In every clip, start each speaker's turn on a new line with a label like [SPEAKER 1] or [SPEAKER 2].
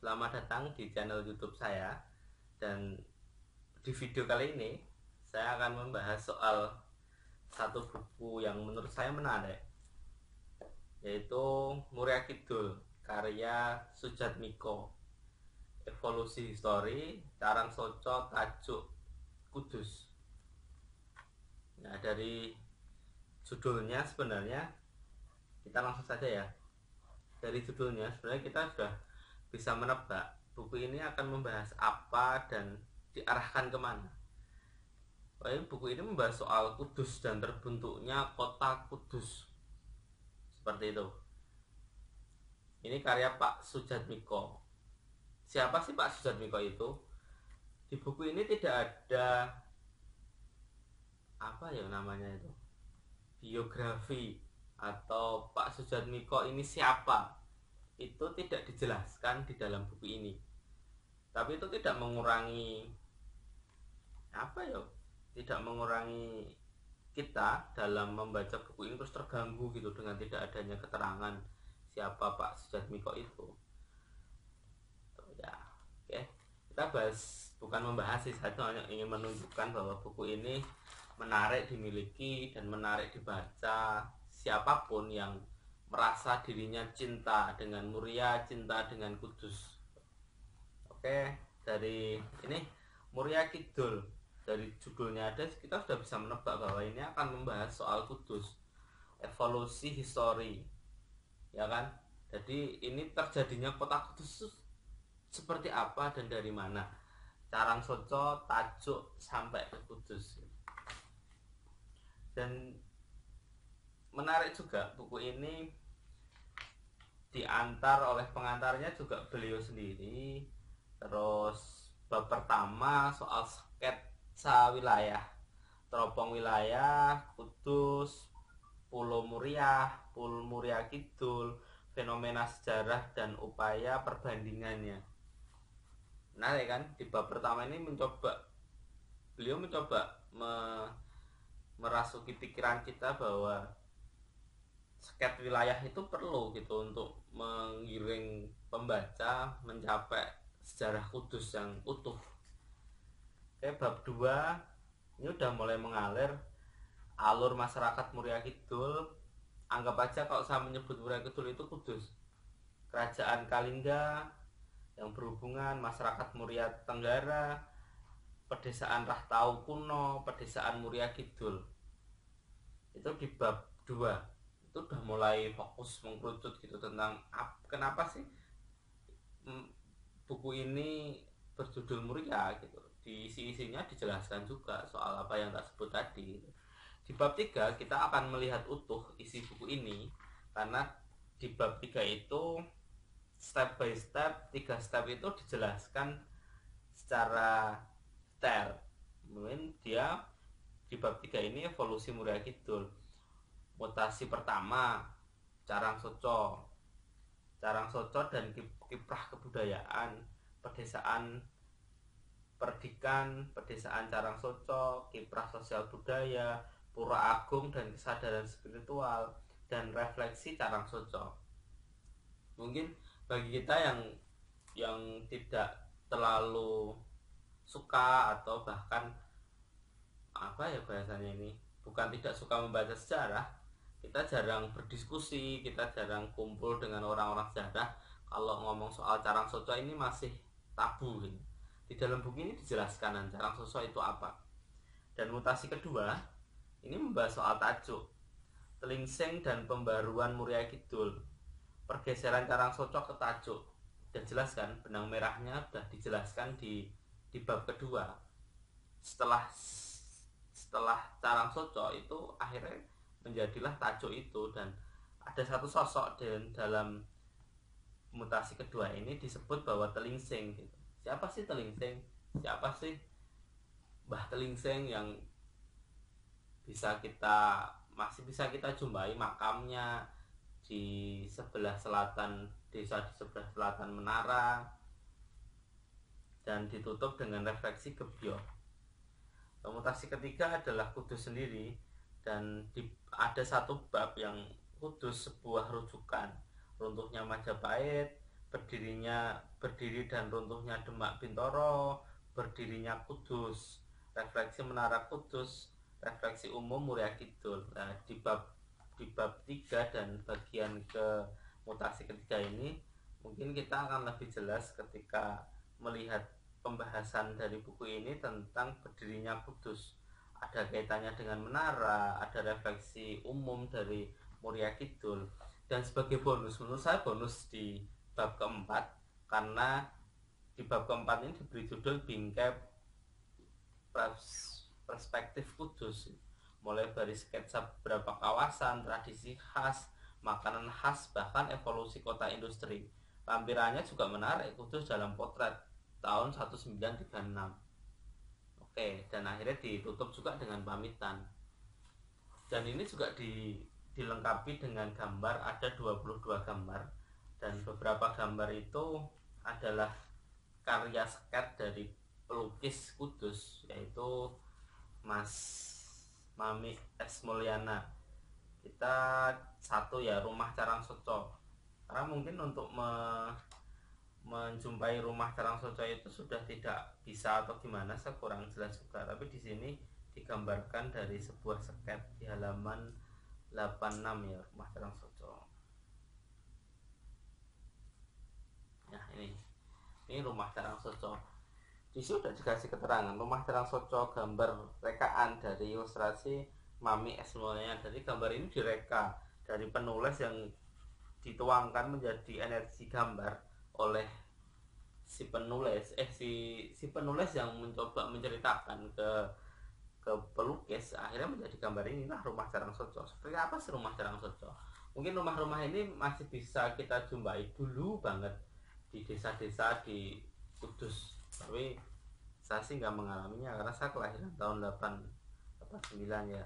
[SPEAKER 1] Selamat datang di channel YouTube saya. Dan di video kali ini saya akan membahas soal satu buku yang menurut saya menarik, yaitu Muria Kidul karya Soejatmiko, Evolusi Histori Carang Soco Tajuk Kudus. Nah, dari judulnya sebenarnya kita langsung saja ya. Dari judulnya sebenarnya kita sudah bisa menebak buku ini akan membahas apa dan diarahkan kemana. Buku ini membahas soal Kudus dan terbentuknya kota Kudus, seperti itu. Ini karya Pak Soejatmiko. Siapa sih Pak Soejatmiko itu? Di buku ini tidak ada apa ya namanya itu, biografi atau Pak Soejatmiko ini siapa, itu tidak dijelaskan di dalam buku ini. Tapi itu tidak mengurangi tidak mengurangi kita dalam membaca buku ini terus terganggu gitu dengan tidak adanya keterangan siapa Pak Soejatmiko itu. Ya, oke. Kita bahas, bukan membahas sih, saya hanya ingin menunjukkan bahwa buku ini menarik dimiliki dan menarik dibaca siapapun yang merasa dirinya cinta dengan Muria, cinta dengan Kudus. Oke, dari ini Muria Kidul, dari judulnya ada kita sudah bisa menebak bahwa ini akan membahas soal Kudus, evolusi histori, ya kan? Jadi ini terjadinya kota Kudus seperti apa dan dari mana, Carang Soco, Tajuk sampai ke Kudus. Dan menarik juga, buku ini diantar oleh pengantarnya juga beliau sendiri. Terus bab pertama soal sketsa wilayah, teropong wilayah Kudus, Pulau Muria, Pulau Muria Kidul, fenomena sejarah dan upaya perbandingannya. Menarik kan? Di bab pertama ini beliau mencoba merasuki pikiran kita bahwa sket wilayah itu perlu gitu untuk menggiring pembaca mencapai sejarah Kudus yang utuh. Oke, bab 2 ini udah mulai mengalir alur masyarakat Muria Kidul. Anggap aja kalau saya menyebut Muria Kidul itu Kudus, kerajaan Kalingga yang berhubungan, masyarakat Muria Tenggara, pedesaan Rahtau kuno, pedesaan Muria Kidul. Itu di bab 2 itu udah mulai fokus mengkerucut gitu tentang kenapa sih buku ini berjudul Muria gitu. Di isi-isinya dijelaskan juga soal apa yang tak sebut tadi gitu. Di bab 3 kita akan melihat utuh isi buku ini, karena di bab 3 itu step by step, 3 step itu dijelaskan secara detail. Mungkin dia di bab 3 ini evolusi Muria Kidul. Mutasi pertama, Carang Soco dan kiprah kebudayaan, pedesaan perdikan, pedesaan Carang Soco, kiprah sosial budaya, pura agung dan kesadaran spiritual, dan refleksi Carang Soco. Mungkin bagi kita yang tidak terlalu suka atau bahkan apa ya bahasanya ini, bukan tidak suka membaca sejarah, kita jarang berdiskusi, kita jarang kumpul dengan orang-orang sejarah. Kalau ngomong soal Carang Soco ini masih tabu gitu. Di dalam buku ini dijelaskan Carang Soco itu apa. Dan mutasi kedua ini membahas soal tajuk, Telingsing dan pembaruan Muria Kidul, pergeseran Carang Soco ke tajuk. Dan jelaskan, benang merahnya sudah dijelaskan di bab kedua. Setelah Carang Soco itu akhirnya menjadilah tajuk itu, dan ada satu sosok dalam mutasi kedua ini disebut bahwa Telingsing gitu. Siapa sih Telingsing? Siapa sih Mbah Telingsing yang masih bisa kita jumpai makamnya di sebelah selatan desa, di sebelah selatan menara, dan ditutup dengan refleksi gebyok. Mutasi ketiga adalah Kudus sendiri, dan ada satu bab yang Kudus sebuah rujukan, runtuhnya Majapahit, berdiri dan runtuhnya Demak Bintoro, berdirinya Kudus, refleksi Menara Kudus, refleksi umum Muria Kidul. Nah, di bab 3 dan bagian ke mutasi ketiga ini mungkin kita akan lebih jelas ketika melihat pembahasan dari buku ini tentang berdirinya Kudus. Ada kaitannya dengan menara, ada refleksi umum dari Muria Kidul. Dan sebagai bonus, menurut saya bonus di bab keempat, karena di bab keempat ini diberi judul Bingkai Perspektif Kudus, mulai dari sketsa beberapa kawasan, tradisi khas, makanan khas, bahkan evolusi kota industri. Lampirannya juga menarik, Kudus dalam potret tahun 1936. Oke, dan akhirnya ditutup juga dengan pamitan. Dan ini juga dilengkapi dengan gambar, ada 22 gambar, dan beberapa gambar itu adalah karya sket dari pelukis Kudus, yaitu Mas Mami S. Mulyana. Kita satu ya, Rumah Carang Soco, karena mungkin untuk menjumpai Rumah Carang Soco itu sudah tidak bisa atau gimana, saya kurang jelas juga, tapi di sini digambarkan dari sebuah sket di halaman 86 ya, Rumah Carang Soco. Nah, ini Rumah Carang Soco. Di sini sudah dikasih keterangan Rumah Carang Soco, gambar rekaan dari ilustrasi Mami S. Mulyana. Jadi gambar ini direka dari penulis yang dituangkan menjadi energi gambar oleh si penulis yang mencoba menceritakan ke pelukis, akhirnya menjadi gambar inilah Rumah Carang Soco. Seperti apa sih Rumah Carang Soco? Mungkin rumah-rumah ini masih bisa kita jumpai dulu banget di desa-desa di Kudus, tapi saya sih nggak mengalaminya karena saya kelahiran tahun 89 ya,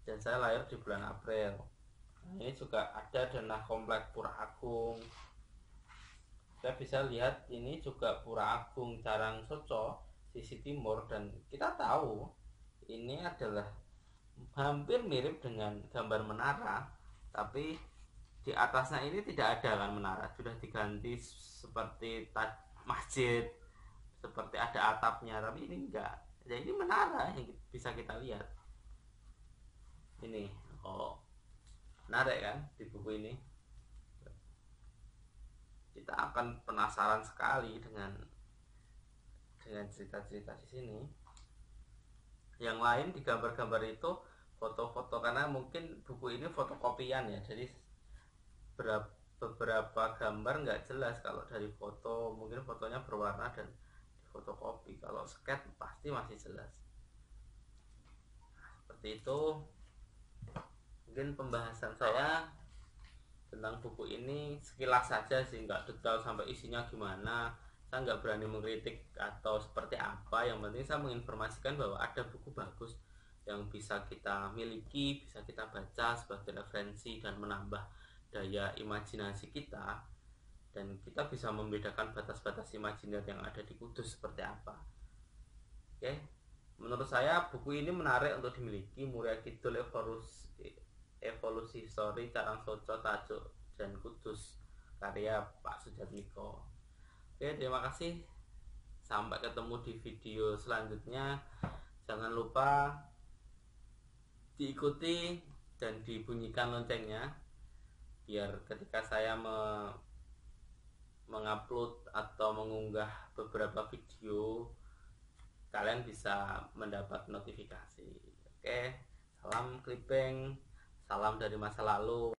[SPEAKER 1] dan saya lahir di bulan April. Nah, ini juga ada denah komplek Pura Agung. Kita bisa lihat ini juga Pura Agung Carang Soco sisi timur, dan kita tahu ini adalah hampir mirip dengan gambar menara, tapi di atasnya ini tidak ada kan menara, sudah diganti seperti masjid, seperti ada atapnya, tapi ini enggak. Jadi ini menara yang bisa kita lihat. Ini menarik kan di buku ini. Kita akan penasaran sekali dengan cerita-cerita di sini. Yang lain di gambar-gambar itu foto-foto, karena mungkin buku ini fotokopian ya, jadi beberapa gambar nggak jelas. Kalau dari foto mungkin fotonya berwarna dan difotokopi, kalau sket pasti masih jelas. Seperti itu mungkin pembahasan saya tentang buku ini, sekilas saja sih, nggak detail sampai isinya gimana. Saya nggak berani mengkritik atau seperti apa, yang penting saya menginformasikan bahwa ada buku bagus yang bisa kita miliki, bisa kita baca sebagai referensi dan menambah daya imajinasi kita, dan kita bisa membedakan batas-batas imajiner yang ada di Kudus seperti apa. Oke, menurut saya buku ini menarik untuk dimiliki, Muria Kidul Evolusi Histori Carang Soco, Tajuk dan Kudus, karya Pak Sujatmiko. Oke, terima kasih, sampai ketemu di video selanjutnya. Jangan lupa diikuti dan dibunyikan loncengnya, biar ketika saya mengupload atau mengunggah beberapa video, kalian bisa mendapat notifikasi. Oke, salam clipping, salam dari masa lalu.